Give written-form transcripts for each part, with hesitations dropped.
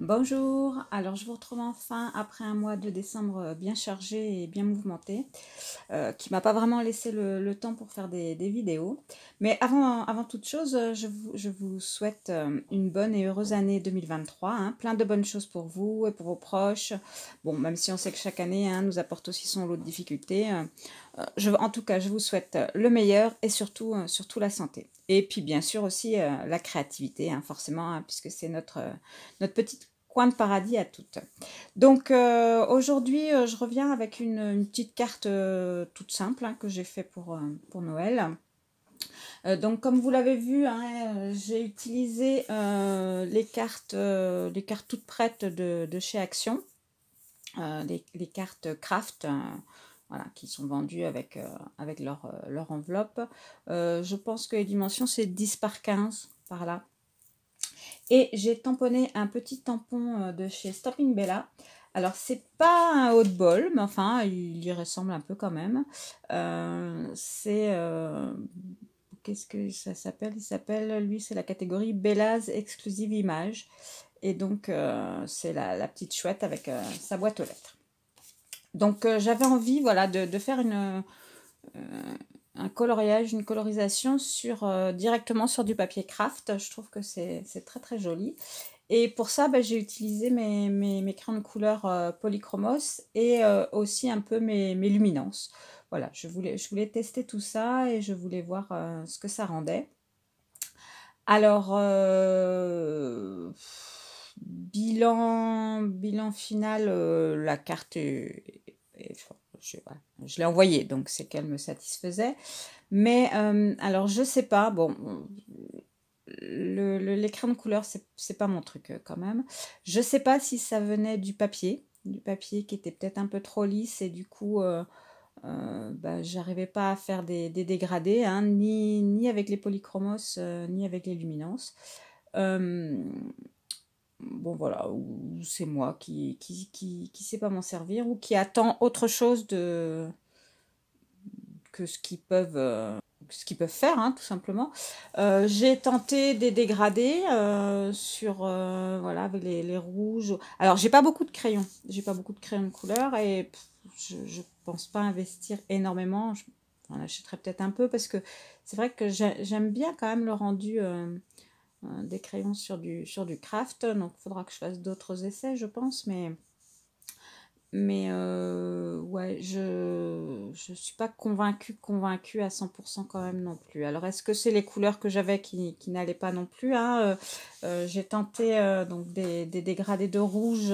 Bonjour, alors je vous retrouve enfin après un mois de décembre bien chargé et bien mouvementé, qui m'a pas vraiment laissé le temps pour faire des vidéos. Mais avant toute chose, je vous souhaite une bonne et heureuse année 2023, hein, plein de bonnes choses pour vous et pour vos proches. Bon, même si on sait que chaque année hein, nous apporte aussi son lot de difficultés, en tout cas, je vous souhaite le meilleur et surtout la santé. Et puis bien sûr aussi la créativité, hein, forcément, hein, puisque c'est notre petit coin de paradis à toutes. Donc aujourd'hui, je reviens avec une petite carte toute simple hein, que j'ai fait pour Noël. Donc comme vous l'avez vu, hein, j'ai utilisé les cartes toutes prêtes de chez Action, les cartes Craft, voilà, qui sont vendues avec leur enveloppe. Je pense que les dimensions, c'est 10 par 15 par là. Et j'ai tamponné un petit tampon de chez Stopping Bella. Alors, c'est pas un haut de bol, mais enfin, il y ressemble un peu quand même. Qu'est-ce que ça s'appelle? Il s'appelle, lui, c'est la catégorie Bella's Exclusive Image. Et donc, c'est la petite chouette avec sa boîte aux lettres. Donc, j'avais envie, voilà, de faire un coloriage, une colorisation directement sur du papier craft. Je trouve que c'est très très joli. Et pour ça, bah, j'ai utilisé mes crayons de couleur Polychromos et aussi un peu mes luminances. Voilà, je voulais tester tout ça et je voulais voir ce que ça rendait. Alors, bilan final, la carte enfin, voilà, je l'ai envoyée, donc c'est qu'elle me satisfaisait. Mais alors, je sais pas, bon, l'écran de couleur, c'est pas mon truc quand même. Je sais pas si ça venait du papier qui était peut-être un peu trop lisse et du coup, bah, j'arrivais pas à faire des dégradés, hein, ni avec les polychromos, ni avec les luminances. Euh, bon voilà, ou c'est moi qui sait pas m'en servir ou qui attend autre chose que ce qu'ils peuvent faire, hein, tout simplement. J'ai tenté des dégradés voilà, avec les rouges. Alors, j'ai pas beaucoup de crayons de couleur et je pense pas investir énormément. J'en achèterai peut-être un peu parce que c'est vrai que j'aime bien quand même le rendu des crayons sur du craft. Donc, il faudra que je fasse d'autres essais, je pense, mais ouais, je suis pas convaincue à 100% quand même non plus. Alors, est-ce que c'est les couleurs que j'avais qui n'allaient pas non plus, hein, j'ai tenté donc des dégradés de rouge,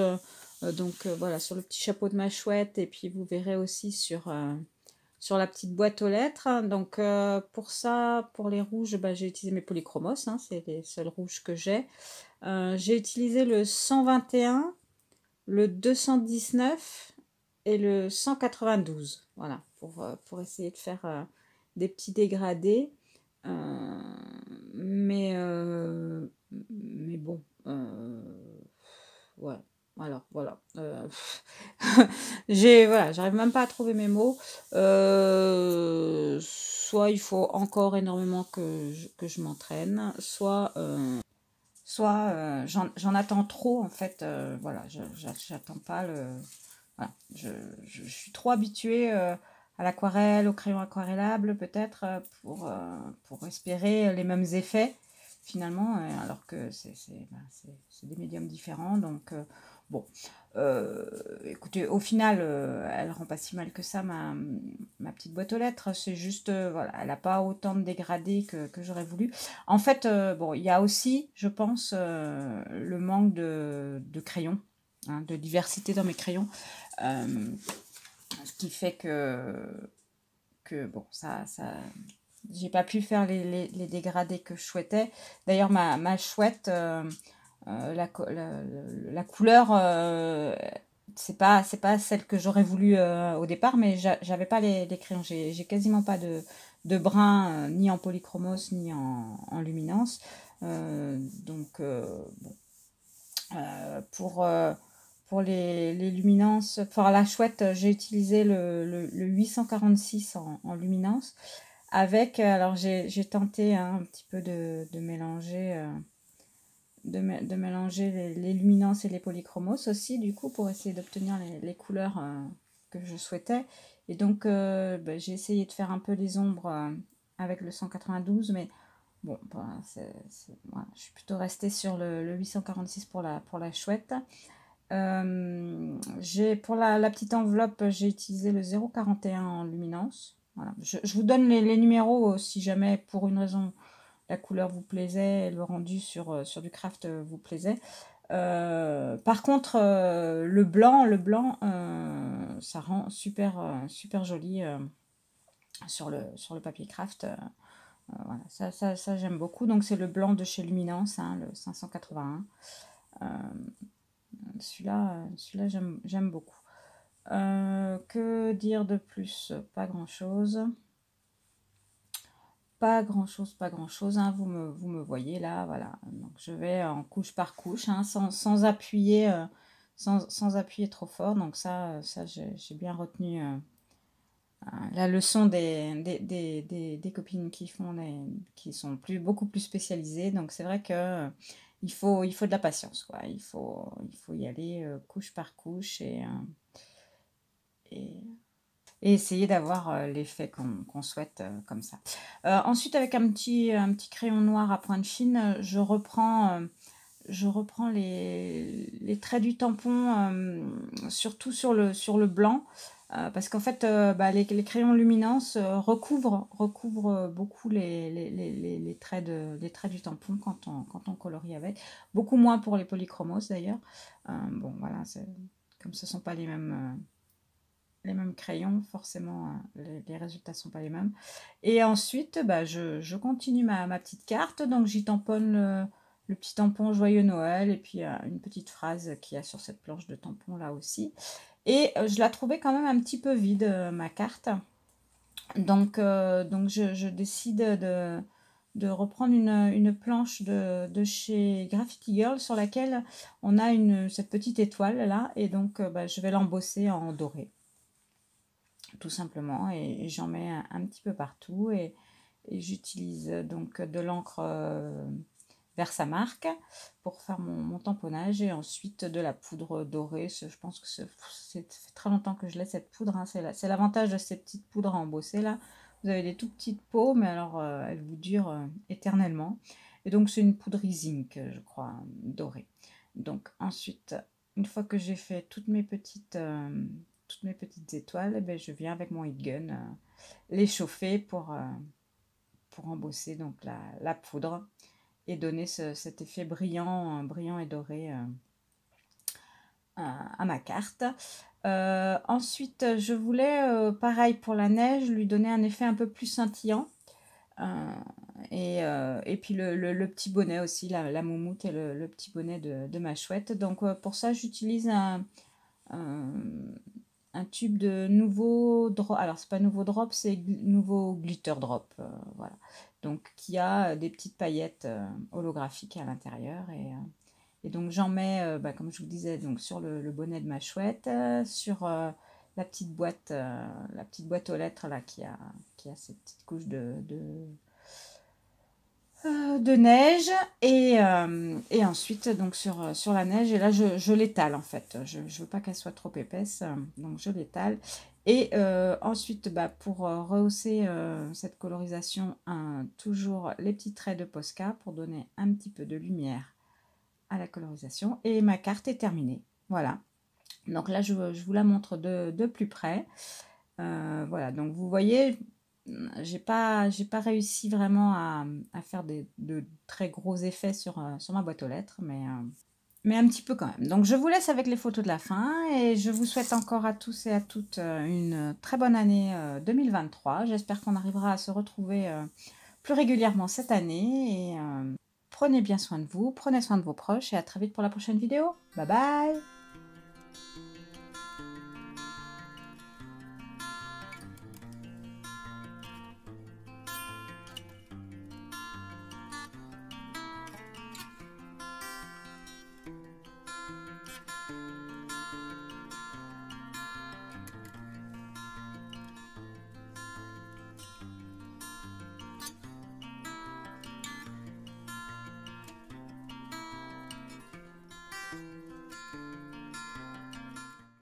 voilà, sur le petit chapeau de ma chouette, et puis vous verrez aussi sur la petite boîte aux lettres, hein. Donc, pour ça, pour les rouges, bah, j'ai utilisé mes polychromos, hein, c'est les seuls rouges que j'ai. J'ai utilisé le 121, le 219 et le 192. Voilà, pour essayer de faire des petits dégradés. Euh, mais bon, ouais. Alors voilà, voilà, j'arrive même pas à trouver mes mots. Soit il faut encore énormément que je m'entraîne, soit j'en attends trop en fait. Voilà, j'attends pas voilà, je suis trop habituée à l'aquarelle, au crayon aquarellable peut-être pour espérer les mêmes effets finalement, alors que c'est des médiums différents. Donc bon, écoutez, au final, elle rend pas si mal que ça ma petite boîte aux lettres. C'est juste, voilà, elle n'a pas autant de dégradés que j'aurais voulu. En fait, bon, il y a aussi, je pense, le manque de crayons, hein, de diversité dans mes crayons. Euh, Ce qui fait que bon, j'ai pas pu faire les dégradés que je souhaitais. D'ailleurs, ma chouette, la couleur, c'est pas celle que j'aurais voulu au départ, mais j'avais pas les crayons. J'ai quasiment pas de brun, ni en polychromos, ni en luminance. Donc, bon, pour les luminances, enfin la chouette, j'ai utilisé le 846 en luminance. Avec, alors j'ai tenté hein, un petit peu de mélanger de mélanger les luminances et les polychromos aussi, du coup, pour essayer d'obtenir les couleurs que je souhaitais. Et donc, bah, j'ai essayé de faire un peu les ombres avec le 192, mais bon, bah, voilà, je suis plutôt restée sur le 846 pour la chouette. Pour la petite enveloppe, j'ai utilisé le 0,41 en luminance. Voilà. Je vous donne les numéros si jamais pour une raison la couleur vous plaisait et le rendu sur du craft vous plaisait. Par contre, le blanc, ça rend super joli sur le papier craft. Voilà, ça j'aime beaucoup. Donc c'est le blanc de chez Luminance, hein, le 581. Celui-là j'aime beaucoup. Que dire de plus? Pas grand-chose. Pas grand-chose, hein. Vous me voyez là, voilà. Donc je vais en couche par couche, hein, sans appuyer, sans appuyer trop fort. Donc ça j'ai bien retenu la leçon des copines qui sont beaucoup plus spécialisées. Donc c'est vrai que il faut de la patience, quoi. Il faut y aller couche par couche et essayer d'avoir l'effet qu'on souhaite comme ça. Ensuite, avec un petit crayon noir à point de Chine, je reprends les traits du tampon, surtout sur le blanc, parce qu'en fait, bah, les crayons luminance recouvrent beaucoup les traits les traits du tampon quand on colorie avec. Beaucoup moins pour les polychromos d'ailleurs. Bon, voilà, comme ce ne sont pas les mêmes crayons, forcément, les résultats sont pas les mêmes. Et ensuite, bah, je continue ma petite carte. Donc, j'y tamponne le petit tampon Joyeux Noël et puis une petite phrase qu'il y a sur cette planche de tampon là aussi. Et je la trouvais quand même un petit peu vide, ma carte. Donc je décide de reprendre une planche de chez Graffiti Girl sur laquelle on a cette petite étoile là. Et donc, bah, je vais l'embosser en doré, tout simplement, et j'en mets un petit peu partout et j'utilise donc de l'encre Versamark pour faire mon tamponnage et ensuite de la poudre dorée. Je pense que ça fait très longtemps que je laisse cette poudre, hein. C'est l'avantage de ces petites poudres à embosser là. Vous avez des tout petites pots, mais alors elles vous durent éternellement. Et donc c'est une poudre zinc, je crois, dorée. Donc ensuite, une fois que j'ai fait toutes mes petites étoiles, eh ben, je viens avec mon heat gun les chauffer pour embosser donc la poudre et donner cet effet brillant et doré à ma carte. Ensuite, je voulais, pareil pour la neige, lui donner un effet un peu plus scintillant. Et puis le petit bonnet aussi, la moumoute et le petit bonnet de ma chouette. Donc pour ça, j'utilise un tube de nouveau drop. Alors, c'est pas nouveau drop, c'est nouveau glitter drop. Voilà. Donc, qui a des petites paillettes holographiques à l'intérieur. Et donc, j'en mets, bah, comme je vous disais, donc, sur le bonnet de ma chouette, sur la petite boîte aux lettres là, qui a cette petite couche de neige et ensuite donc sur la neige, et là je l'étale en fait, je veux pas qu'elle soit trop épaisse, donc je l'étale. Et ensuite, bah, pour rehausser cette colorisation, toujours les petits traits de Posca pour donner un petit peu de lumière à la colorisation, et ma carte est terminée. Voilà, donc là je vous la montre de plus près. Voilà, donc vous voyez, j'ai pas réussi vraiment à faire de très gros effets sur ma boîte aux lettres, mais un petit peu quand même. Donc je vous laisse avec les photos de la fin et je vous souhaite encore à tous et à toutes une très bonne année 2023. J'espère qu'on arrivera à se retrouver plus régulièrement cette année, et prenez bien soin de vous, prenez soin de vos proches, et à très vite pour la prochaine vidéo. Bye bye!